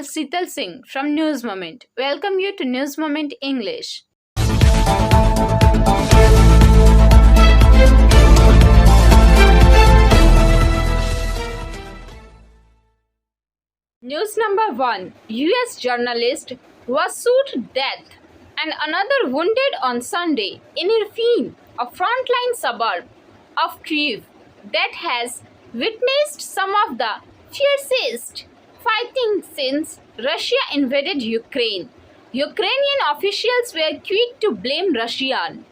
yourself SITAL Singh from News Moment. Welcome you to News Moment English. News number 1. US journalist was shot to death and another wounded on Sunday in Irvine, a frontline suburb of Kyiv that has witnessed some of the fiercest fighting since Russia invaded Ukraine. Ukrainian officials were quick to blame Russian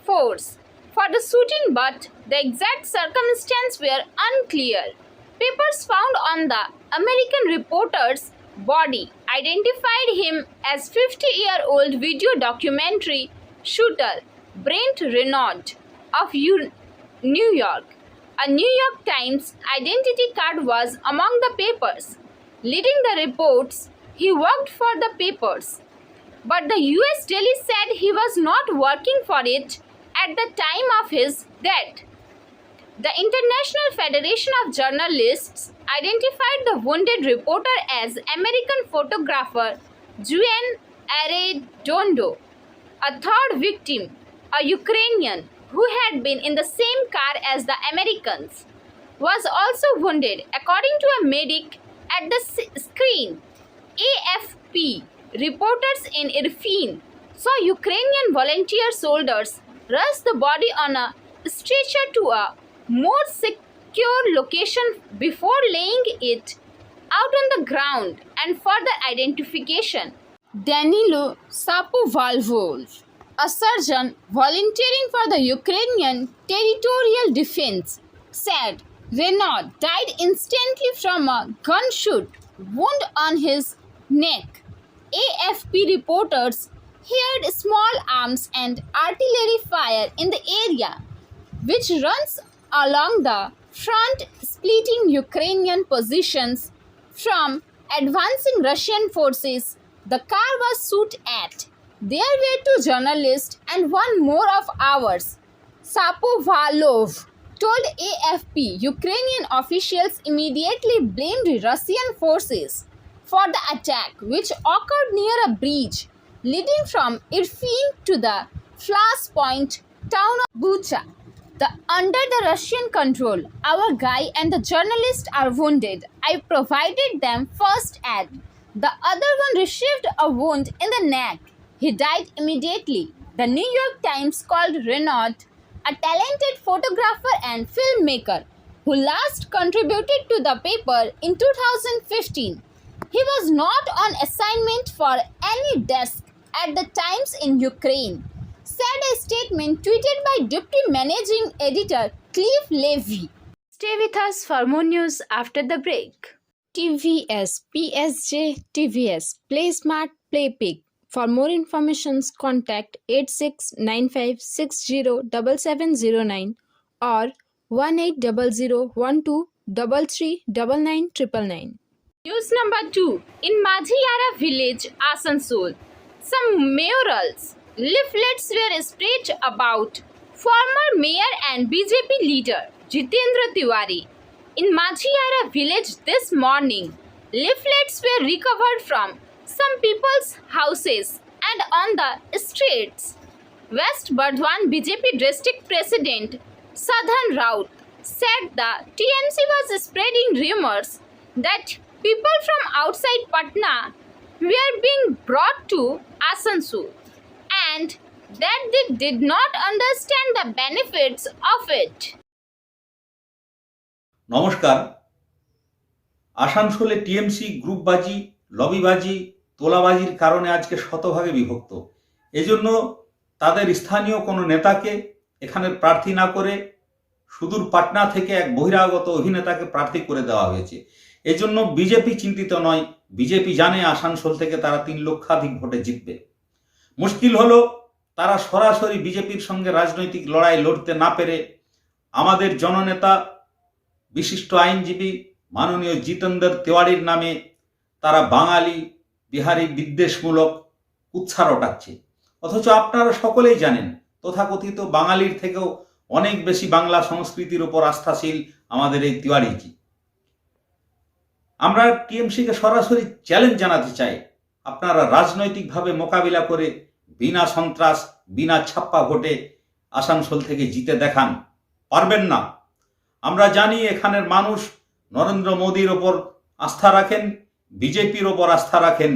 force for the shooting, but the exact circumstances were unclear. Papers found on the American reporter's body identified him as 50-year-old video documentary shooter Brent Renaud of New York. A New York Times identity card was among the papers. Leading the reports, he worked for the papers, but the US Daily said he was not working for it at the time of his death. The International Federation of Journalists identified the wounded reporter as American photographer Julian Arredondo. A third victim, a Ukrainian who had been in the same car as the Americans, was also wounded, according to a medic at the screen. AFP reporters in Irvine saw Ukrainian volunteer soldiers rush the body on a stretcher to a more secure location before laying it out on the ground and further identification. Danilo Shapovalov, a surgeon volunteering for the Ukrainian Territorial Defense, said Renaud died instantly from a gunshot wound on his neck. AFP reporters heard small arms and artillery fire in the area, which runs along the front, splitting Ukrainian positions from advancing Russian forces. The car was shot at. There were 2 journalists and one more of ours, Shapovalov told AFP. Ukrainian officials immediately blamed Russian forces for the attack, which occurred near a bridge leading from Irvine to the flashpoint town of Bucha. Under the Russian control, our guy and the journalist are wounded. I provided them first aid. The other one received a wound in the neck. He died immediately. The New York Times called Renaud a talented photographer and filmmaker who last contributed to the paper in 2015. He was not on assignment for any desk at the Times in Ukraine, said a statement tweeted by Deputy Managing Editor Cliff Levy. Stay with us for more news after the break. TVS PSJ TVS Play Smart Play Big. For more information, contact 8695607709 or 180012339999. News number 2. In Majhiyara village, Asansol, some murals, leaflets were spread about former mayor and BJP leader Jitendra Tiwari. In Majhiyara village this morning, leaflets were recovered from some people's houses and on the streets. West Bardhaman BJP district president Sadhan Raut said the TMC was spreading rumors that people from outside Patna were being brought to Asansol and that they did not understand the benefits of it. নমস্কার। আসানসোলে TMC গ্রুপবাজি, লবিবাজি, তোলাবাজির কারণে আজকে শতভাগে বিভক্ত। এজন্য তাদের স্থানীয় কোনো নেতাকে এখানে প্রার্থী না করে সুদূর পাটনা থেকে এক বহিরাগত অভিনেতাকে প্রার্থী করে দেওয়া হয়েছে। এজন্য বিজেপি চিন্তিত নয়। বিজেপি জানে আসানসোল থেকে তারা 3 লক্ষাধিক ভোটে জিতবে। মুশকিল হলো তারা সরাসরি বিজেপির সঙ্গে রাজনৈতিক লড়াই লড়তে না পেরে আমাদের জননেতা বিশিষ্ট আইনজীবী মাননীয় জিতেন্দ্র তিওয়ারির নামে তারা বাঙালি বিহারি বিদ্বেষমূলক উচ্ছ্বাস রটাচ্ছে। অথচ আপনারা সকলেই জানেন তথাকথিত বাঙালির থেকেও অনেক বেশি বাংলা সংস্কৃতির উপর আস্থাশীল আমাদের এই তিওয়ারিজি। আমরা টিএমসিকে সরাসরি চ্যালেঞ্জ জানাতে চাই, আপনারা রাজনৈতিকভাবে মোকাবিলা করে বিনা সন্ত্রাস বিনা ছাপ্পা ভোটে আসানসোল থেকে জিতে দেখান। পারবেন না। আমরা জানি এখানের মানুষ নরেন্দ্র মোদীর ওপর আস্থা রাখেন, বিজেপির ওপর আস্থা রাখেন,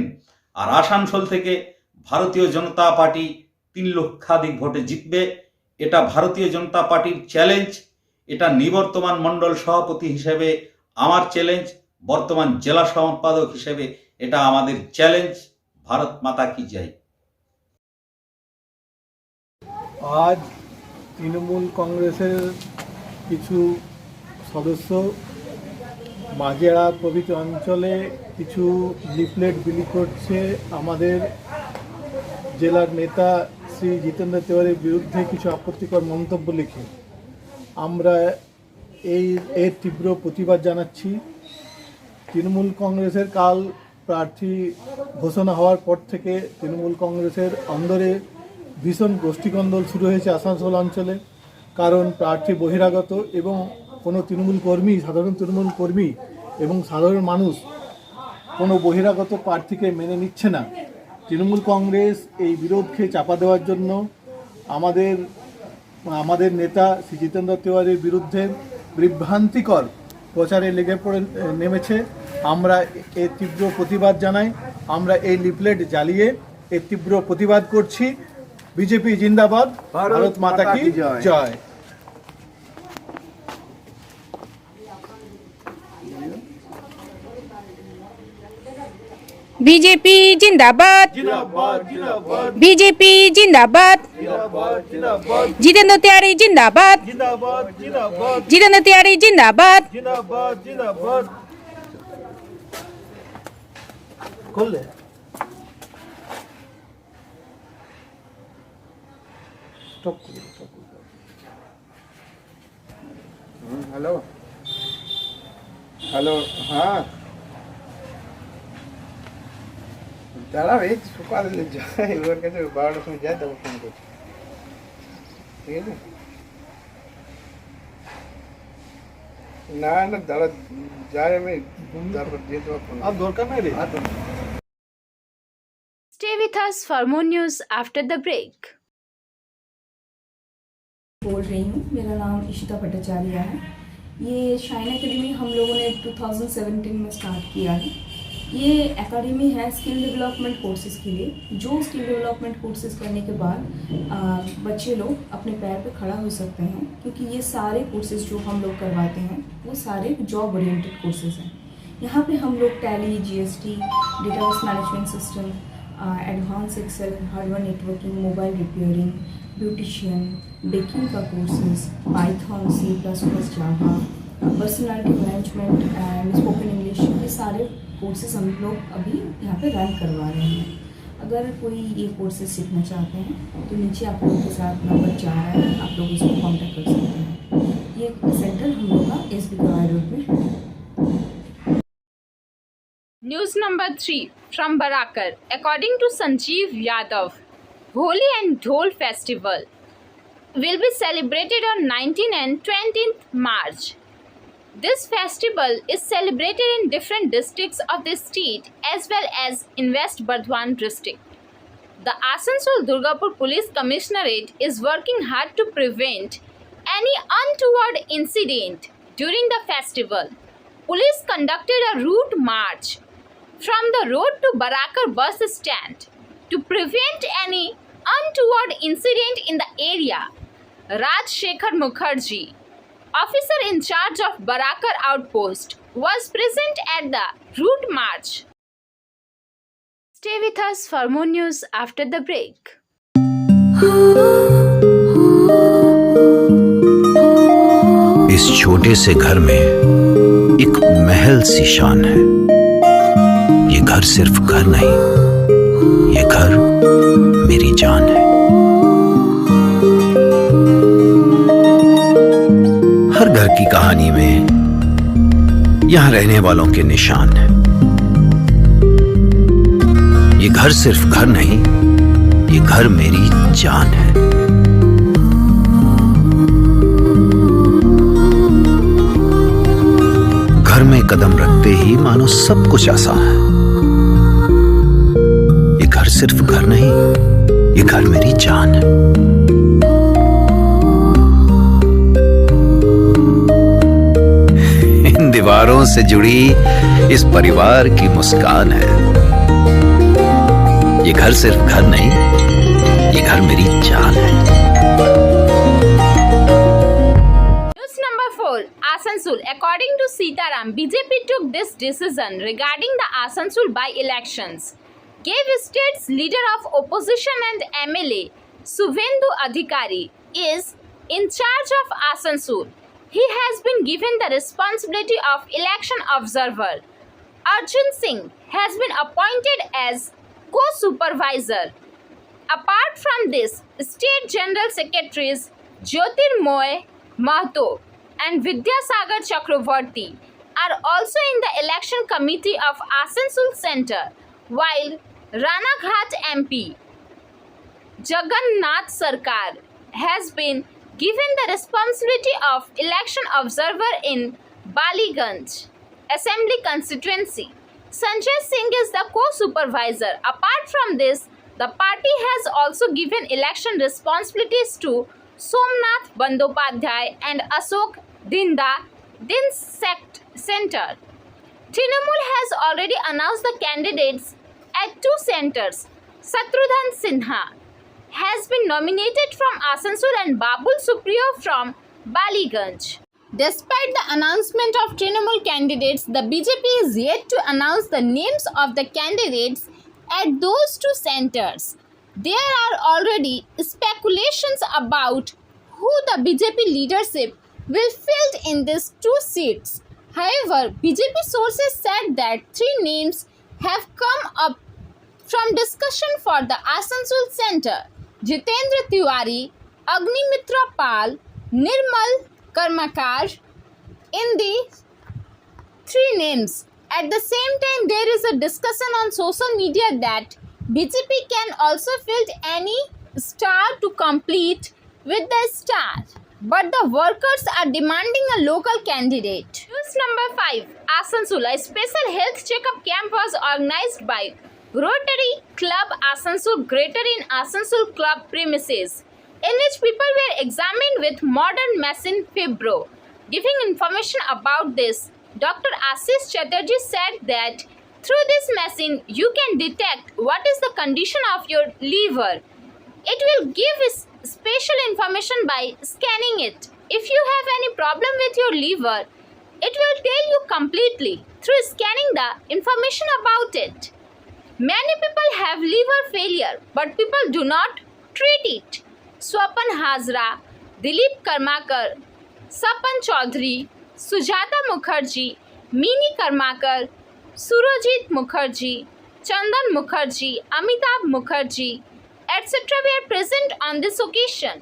আর আসানসোল থেকে ভারতীয় জনতা পার্টি 3 লক্ষাধিক ভোটে জিতবে। এটা ভারতীয় জনতা পার্টির চ্যালেঞ্জ, এটা নিবর্তমান মণ্ডল সভাপতি হিসেবে আমার চ্যালেঞ্জ, বর্তমান জেলা সম্পাদক হিসেবে এটা আমাদের চ্যালেঞ্জ। ভারত মাতা কি জয়। আজ তৃণমূল কংগ্রেসের কিছু সদস্য মাঝেরা প্রভৃতি অঞ্চলে কিছু লিফলেট বিলি করছে আমাদের জেলার নেতা শ্রী জিতেন্দ্র তিওয়ারির বিরুদ্ধে কিছু আপত্তিকর মন্তব্য লিখে। আমরা এর তীব্র প্রতিবাদ জানাচ্ছি। তৃণমূল কংগ্রেসের কাল প্রার্থী ঘোষণা হওয়ার পর থেকে তৃণমূল কংগ্রেসের অন্দরে ভীষণ গোষ্ঠীকন্দল শুরু হয়েছে আসানসোল অঞ্চলে। কারণ প্রার্থী বহিরাগত এবং কোনো তৃণমূল কর্মী, সাধারণ তৃণমূল কর্মী এবং সাধারণ মানুষ কোনো বহিরাগত প্রার্থীকে মেনে নিচ্ছে না। তৃণমূল কংগ্রেস এই বিরোধকে চাপা দেওয়ার জন্য আমাদের নেতা শ্রী জিতেন্দ্র তিওয়ারির বিরুদ্ধে বিভ্রান্তিকর প্রচারে নেমেছে। আমরা এর তীব্র প্রতিবাদ জানাই। আমরা এই লিফলেট জ্বালিয়ে এর তীব্র প্রতিবাদ করছি। বিজেপি জিন্দাবাদ, ভারত মাতা কি জয়। बीजेपी जिंदाबाद, बीजेपी जिंदाबाद, जितेंद्र तिवारी जिंदाबाद, जितेंद्र तिवारी जिंदाबाद। खोल ले। स्टॉप। हेलो हेलो, हाँ দাঁড়াও, এই সকালে যাই ওর কাছে 12টার সময় যাই, তারপর ফোন করছি, ঠিক আছে? না না দাঁড়া, যাই আমি, তারপর দিয়ে তোমার ফোন। আর দরকার নাই রে। Stay with us for more news after the break. बोल रही हूँ, मेरा नाम इशिता भट्टाचार्य है। ये शाइन एकेडमी हम लोगों ने 2017 में स्टार्ट किया है। ये एकेडमी है स्किल डेवलपमेंट कोर्सेज़ के लिए। जो स्किल डेवलपमेंट कोर्सेज़ करने के बाद बच्चे लोग अपने पैर पे खड़ा हो सकते हैं, क्योंकि ये सारे कोर्सेज़ जो हम लोग करवाते हैं वो सारे जॉब ओरिएंटेड कोर्सेज़ हैं। यहाँ पे हम लोग Tally, GST, database management system, advance Excel, hardware networking, mobile repairing, beautician, baking का courses, Python, C++, Java, personality management and spoken English, ये सारे कोर्सेज हम लोग अभी यहाँ पे रन करवा रहे हैं। अगर कोई ये कोर्सेज सीखना चाहते हैं तो नीचे आप लोगों के साथ नंबर जा रहा है, आप लोग इसको कॉन्टैक्ट कर सकते हैं। ये सेंटर हम लोग का SB रोड में है। News number 3 from Barakar. According to Sanjeev Yadav, Holi and Dhol festival will be celebrated on 19th and 20th March. This festival is celebrated in different districts of the state as well as in West Bardhaman district. The Asansol Durgapur Police Commissionerate is working hard to prevent any untoward incident during the festival. Police conducted a route march from the road to Barakar bus stand to prevent any untoward incident in the area. Raj Shekhar Mukherjee, officer in charge of Barakar outpost, was present at the route march. Stay with us for more news after the break. इस छोटे से घर में एक महल सी शान है। ये घर सिर्फ घर नहीं, ये घर मेरी जान है। हर घर की कहानी में यहाँ रहने वालों के निशान है। ये घर सिर्फ घर नहीं, ये घर मेरी जान है। घर में कदम रख देखते ही मानो सब कुछ आसान है। ये घर सिर्फ घर नहीं, ये घर मेरी जान है। इन दीवारों से जुड़ी इस परिवार की मुस्कान है। ये घर सिर्फ घर नहीं, ये घर मेरी जान है। News number 4. Asansol. According to Sitaram, BJP took this decision regarding the Asansol by-elections. Gave state's leader of opposition and MLA, Suvendu Adhikari, is in charge of Asansol. He has been given the responsibility of election observer. Arjun Singh has been appointed as co-supervisor. Apart from this, State General Secretaries Jyotirmoy Mahto and Vidyasagar Chakravarti are also in the election committee of Asansol Center, while Ranaghat MP Jagannath Sarkar has been given the responsibility of election observer in Baliganj Assembly constituency. Sanjay Singh is the co-supervisor. Apart from this, the party has also given election responsibilities to Somnath Bandyopadhyay and Ashok Dinda Center. Trinamool has already announced the candidates at 2 centers. Shatrudhan Sinha has been nominated from Asansol and Babul Supriyo from Baliganj. Despite the announcement of Trinamool candidates, the BJP is yet to announce the names of the candidates at those 2 centers. There are already speculations about who the BJP leadership will fill in these 2 seats. However, BJP sources said that 3 names have come up from discussion for the Asansol Center: Jitendra Tiwari, Agnimitra Pal, Nirmal Karmakar. In the 3 names, at the same time, there is a discussion on social media that BJP can also fill any star to complete with the star, but the workers are demanding a local candidate. News number 5. Asansol. A special health checkup camp was organized by Rotary Club Asansol Greater in Asansol Club premises, in which people were examined with modern machine fibro. Giving information about this, Dr. Ashish Chatterjee said that through this machine, you can detect what is the condition of your liver. It will give special information by scanning it. If you have any problem with your liver, it will tell you completely through scanning the information about it. Many people have liver failure, but people do not treat it. Swapan Hazra, Dilip Karmakar, Sapan Chaudhary, Sujata Mukherjee, Mini Karmakar, Surjit Mukherjee, Chandan Mukherjee, Amitabh Mukherjee, etc. were present on this occasion.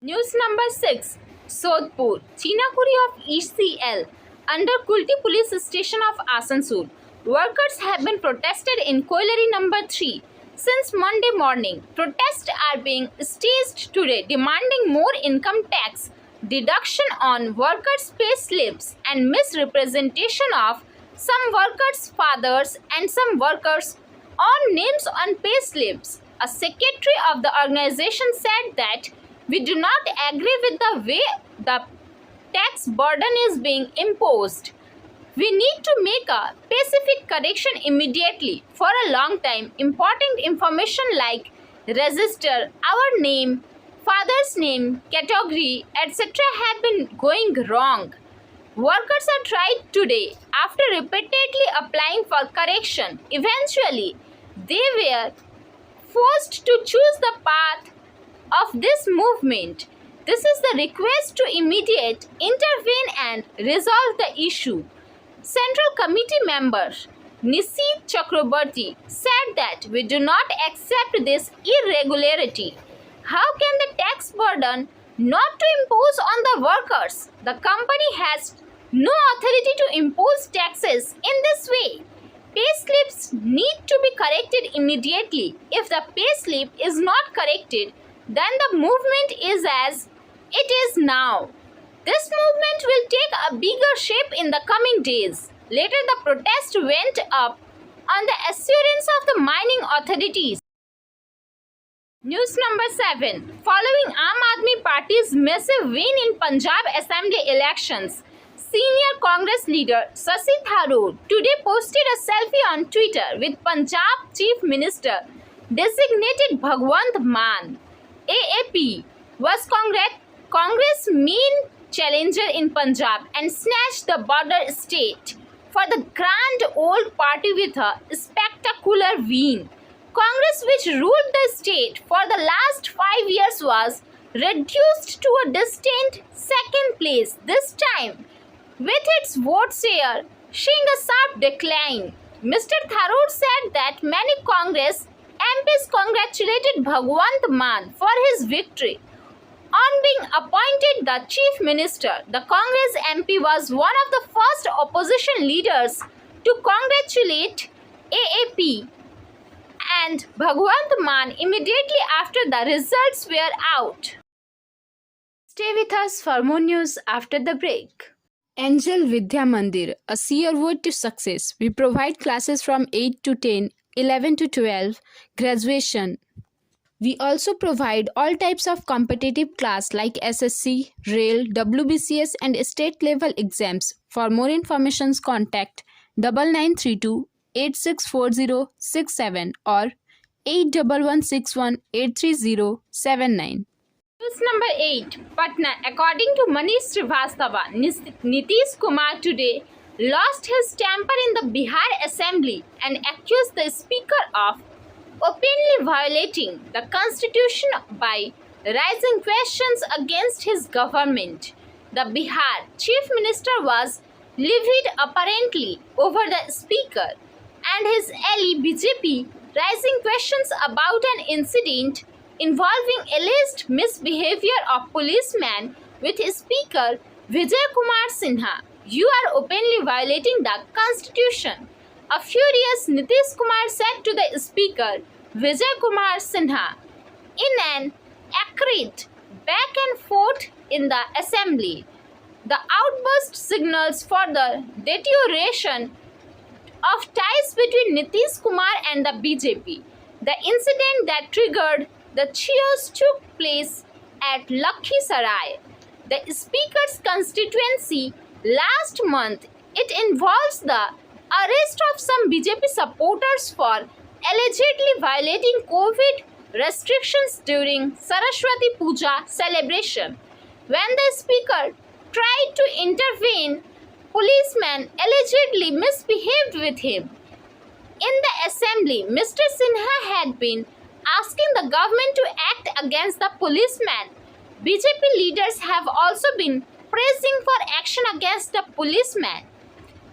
News number 6. Sodhpur. Chinakuri of ECL under Kulti Police Station of Asansol. Workers have been protested in Colliery number 3 since Monday morning. Protests are being staged today, demanding more income tax deduction on workers' pay slips and misrepresentation of some workers' fathers and some workers' own names on pay slips. A secretary of the organization said that we do not agree with the way the tax burden is being imposed. We need to make a specific correction immediately. For a long time, important information like register, our name, father's name, category, etc. have been going wrong. Workers are tried today after repeatedly applying for correction. Eventually, they were forced to choose the path of this movement. This is the request to immediate intervene and resolve the issue. Central Committee member Nisit Chakrabarti said that we do not accept this irregularity. How can the tax burden not to impose on the workers? The company has no authority to impose taxes in this way. Pay slips need to be corrected immediately. If the pay slip is not corrected, then the movement is as it is now. This movement will take a bigger shape in the coming days. Later, the protest went up on the assurance of the mining authorities. News number 7. Following Aam Aadmi Party's massive win in Punjab Assembly elections, senior Congress leader Shashi Tharoor today posted a selfie on Twitter with Punjab Chief Minister designated Bhagwant Mann. AAP was Congress' main challenger in Punjab and snatched the border state for the grand old party with a spectacular win. Congress, which ruled the state for the last 5 years, was reduced to a distant second place this time, with its vote share showing a sharp decline. Mr. Tharoor said that many Congress MPs congratulated Bhagwant Mann for his victory. On being appointed the Chief Minister, the Congress MP was one of the first opposition leaders to congratulate AAP and Bhagwant Mann immediately after the results were out. Stay with us for more news after the break. Angel Vidya Mandir, a sheer road to success. We provide classes from 8 to 10, 11 to 12, graduation. We also provide all types of competitive class like SSC, Rail, WBCS and state level exams. For more information, contact 9932 864067 or 8116183079. News number 8. Patna. According to SRIVASTAVA, Nitish Kumar today lost his temper in the Bihar Assembly and accused the Speaker of openly violating the Constitution by raising questions against his government. The Bihar Chief Minister was livid apparently over the Speaker and his ally BJP raising questions about an incident involving alleged misbehavior of policeman with Speaker Vijay Kumar Sinha. You are openly violating the Constitution. A furious Nitish Kumar said to the Speaker Vijay Kumar Sinha in an acrid back and forth in the Assembly. The outburst signals for the deterioration of ties between Nitish Kumar and the BJP. The incident that triggered the chaos took place at Lakhisarai, the Speaker's constituency, last month. It involves the arrest of some BJP supporters for allegedly violating COVID restrictions during Saraswati Puja celebration. When the Speaker tried to intervene, policemen allegedly misbehaved with him. In the Assembly, Mr. Sinha had been asking the government to act against the policeman. BJP leaders have also been pressing for action against the policeman.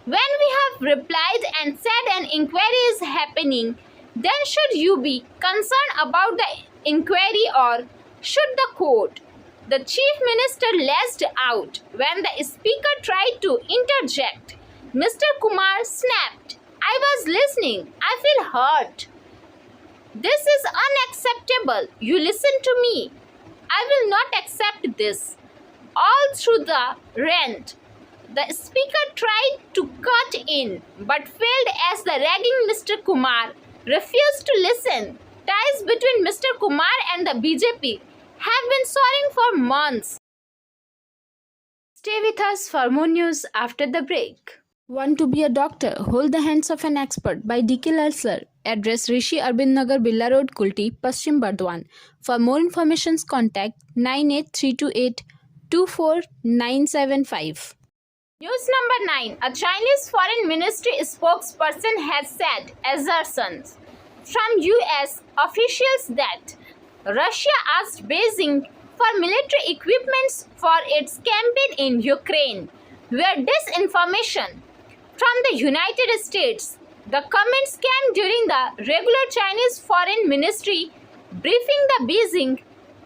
When we have replied and said an inquiry is happening, then should you be concerned about the inquiry or should the court? The Chief Minister lashed out when the Speaker tried to interject. Mr. Kumar snapped, "I was listening. I feel hurt. This is unacceptable. You listen to me. I will not accept this." All through the rant, the Speaker tried to cut in but failed as the ragging Mr. Kumar refused to listen. Ties between Mr. Kumar and the BJP have been soaring for months. Stay with us for more news after the break. Want to be a doctor? Hold the hands of an expert by D.K. Lal sir. Address Rishi Arvind Nagar, Billa Road, Kulti, Paschim, Bardhaman. For more information, contact 98328-24975. News number 9. A Chinese Foreign Ministry spokesperson has said assertions from U.S. officials that Russia asked Beijing for military equipments for its campaign in Ukraine were disinformation from the United States. The comments came during the regular Chinese Foreign Ministry briefing the Beijing,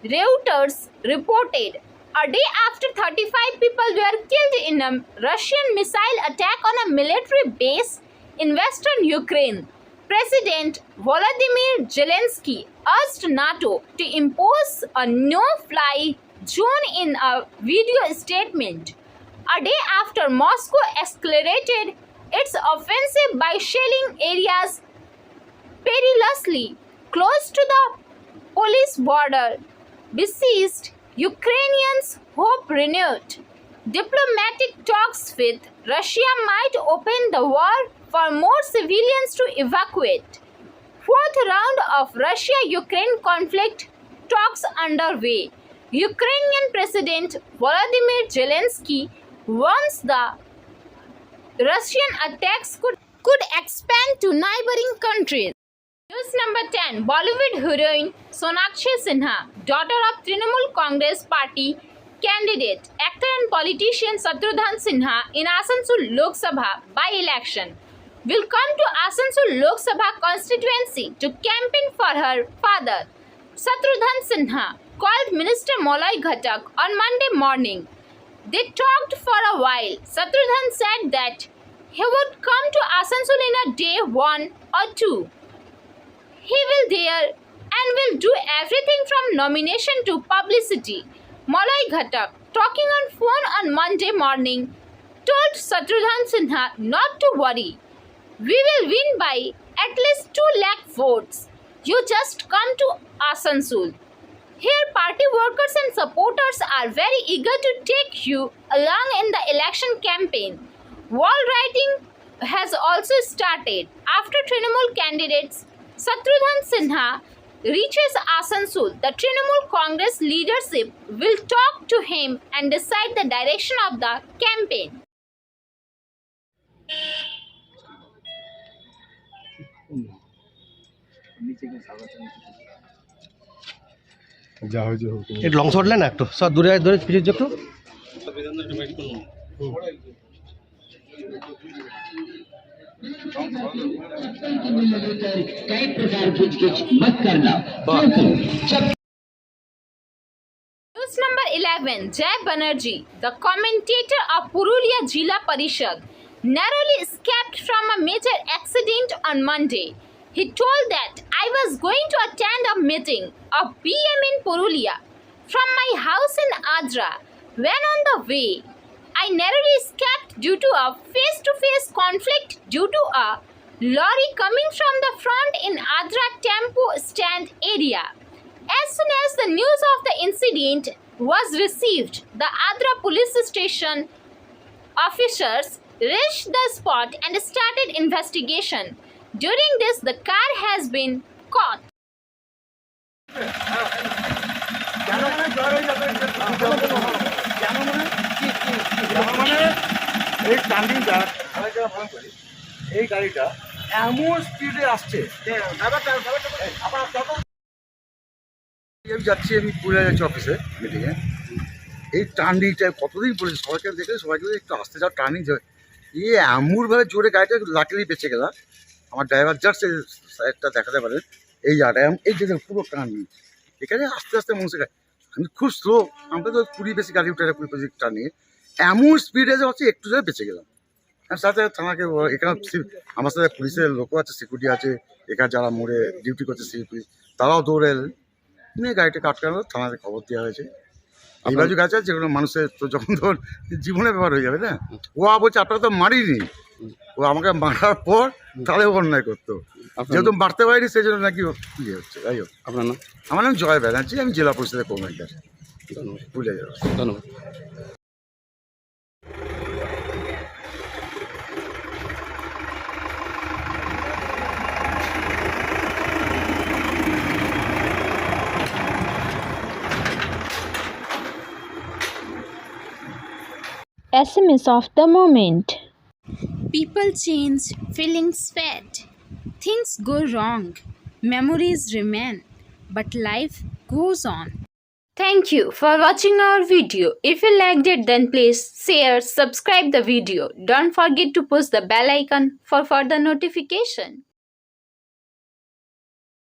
Reuters reported. A day after 35 people were killed in a Russian missile attack on a military base in western Ukraine, President Volodymyr Zelensky urged NATO to impose a no-fly shown in a video statement. A day after Moscow escalated its offensive by shelling areas perilously close to the Polish border, besieged Ukrainians hope renewed diplomatic talks with Russia might open the war for more civilians to evacuate. Fourth round of Russia-Ukraine conflict talks underway. Ukrainian President Volodymyr Zelensky warns the Russian attacks could expand to neighboring countries. News number 10. Bollywood heroine SonakshiSinha, daughter of Trinamool Congress Party candidate, actor and politician Shatrughan Sinha in Asansol Lok Sabha by-election, will come to Asansol Lok Sabha constituency to campaign for her father. Shatrughan Sinha called Minister Malay Ghatak on Monday morning. They talked for a while. Shatrughan said that he would come to Asansol in a day 1 or 2. He will there and will do everything from nomination to publicity. Malay Ghatak, talking on phone on Monday morning, told Shatrughan Sinha not to worry. We will win by at least 2 lakh votes. You just come to Asansol. Here, party workers and supporters are very eager to take you along in the election campaign. Wall writing has also started. After Trinamool candidates Shatrughan Sinha reaches Asansol, the Trinamool Congress leadership will talk to him and decide the direction of the campaign. একটু long shot নেন একটু সব দূরে দূরে ফিরে একটু News number 11. Jay Banerjee, the commentator of Purulia Jila Parishad, narrowly escaped from a major accident on Monday. He told that I was going to attend a meeting of BM in Purulia from my house in Adra. When on the way, I narrowly escaped due to a face-to-face conflict due to a lorry coming from the front in Adra tempo stand area. As soon as the news of the incident was received, the Adra police station officers reached the spot and started investigation. During this, the car has been caught. এই গাড়িটা এমন স্পিডে আসছে যাচ্ছি আমি পুরুলিয়া যাচ্ছি অফিসে মিটিংয়ে এই টার্নিংটা কতদিন বলেছি সবাইকে দেখলে সবাইকে একটু আসতে যাও টার্নিং এই এমনভাবে জোরে গাড়িটা লাকিলি বেঁচে গেলাম আমার ড্রাইভার যাচ্ছে সাইডটা দেখাতে পারেন এই জায়গাটা এই যে পুরো টার্নিং এখানে আস্তে আস্তে মানুষের আমি খুব স্লো আমরা তো 20 বেশি গাড়ি উঠে 20 টার্নিংয়ে এমন স্পিডে যাচ্ছে একটু জায়গায় বেঁচে গেলাম সাথে থানাকে এখানে আমার সাথে পুলিশের লোকও আছে সিকিউরিটি আছে এখানে যারা মোড়ে ডিউটি করছে সিকিউরিটি তারাও দৌড়ে নিয়ে গাড়িটাকে আটকানো থানাতে খবর দেওয়া হয়েছে এই বাজু গাছ আছে যেগুলো মানুষের তো যখন ধর জীবনে ব্যাপার হয়ে যাবে না ও বলছে আপনারা তো মারিনি ও আমাকে মারার পর তাহলে অন্যায় করতো যেহেতু মারতে পারিনি সেই জন্য নাকি ইয়ে হচ্ছে যাই হোক আপনার নাম আমার নাম জয় ব্যানার্জি আমি জেলা পরিষদের কর্মচারী ভুলে যাবো ধন্যবাদ SMS of the moment. People change, feelings fade. Things go wrong, memories remain, but life goes on. Thank you for watching our video. If you liked it, then please share, subscribe the video. Don't forget to push the bell icon for further notification.